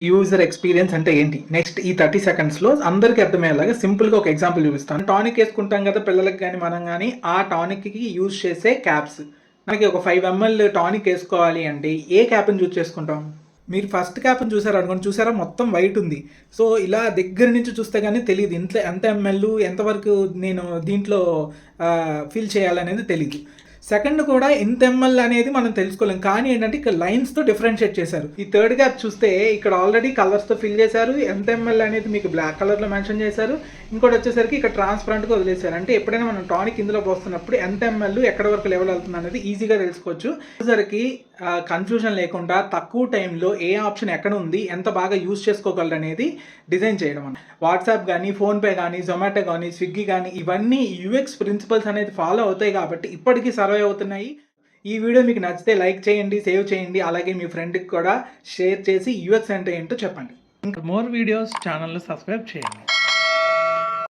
User experience అంటే ఏంటి? Next ఈ 30 సెకండ్స్‌లో అందరికి అర్థమయ్యేలాగా సింపుల్‌గా ఒక ఎగ్జాంపుల్ చూపిస్తాను. టానిక్ ఏసుకుంటాం కదా! పిల్లలకి గాని, మనం గాని ఆ టానిక్‌కి యూజ్ చేసే క్యాప్స్. మనకి ఒక 5 ఎంఎల్ టానిక్ ఏసుకోవాలి అంటే ఏ క్యాప్‌ని చూజ్ చేసుకుంటాం? మీరు ఫస్ట్ క్యాప్‌ని చూసారనుకోండి, చూసారా మొత్తం వైట్ ఉంది. సో, ఇలా దగ్గర నుంచి చూస్తే గాని తెలీదు. ఇంట్లో ఎంత ఎంఎల్ ఎంతవరకు నేను దీంట్లో ఫిల్ చేయాలనేది తెలీదు. సెకండ్ కూడా ఎంత ఎంఎల్ అనేది మనం తెలుసుకోలేం. కానీ ఏంటంటే ఇక్కడ లైన్స్‌తో డిఫరెన్షియేట్ చేశారు. ఈ థర్డ్ గ్యాప్ చూస్తే ఇక్కడ ఆల్రెడీ కలర్స్‌తో ఫిల్ చేశారు. ఎంత ఎంఎల్ అనేది మీకు బ్లాక్ కలర్‌లో మెన్షన్ చేశారు. ఇంకోటి వచ్చేసరికి ఇక్కడ ట్రాన్స్పరెంట్‌గా వదిలేశారు. అంటే ఎప్పుడైనా మనం టానిక్ ఇందులో పోస్తున్నప్పుడు ఎంత ఎంఎల్ ఎక్కడి వరకు లెవెల్ వెళ్తుంది అనేది ఈజీగా తెలుసుకోవచ్చు. యూజర్‌కి కన్ఫ్యూజన్ లేకుండా తక్కువ టైంలో ఏ ఆప్షన్ ఎక్కడ ఉంది, ఎంత బాగా యూజ్ చేసుకోగలరు అనేది డిజైన్ చేయడం అన్నమాట. వాట్సాప్ కానీ, ఫోన్‌పే కానీ, జొమాటో కానీ, స్విగ్గీ కానీ ఇవన్నీ యూఎక్స్ ప్రిన్సిపల్స్ అనేది ఫాలో అవుతాయి కాబట్టి ఇప్పటికీ సర్వైవ్ అవుతున్నాయి. ఈ వీడియో మీకు నచ్చితే లైక్ చేయండి, సేవ్ చేయండి. అలాగే మీ ఫ్రెండ్‌కి కూడా షేర్ చేసి యూఎక్స్ అంటే ఏంటో చెప్పండి. ఇంకా మోర్ వీడియోస్ ఛానల్‌ని సబ్స్క్రైబ్ చేయండి.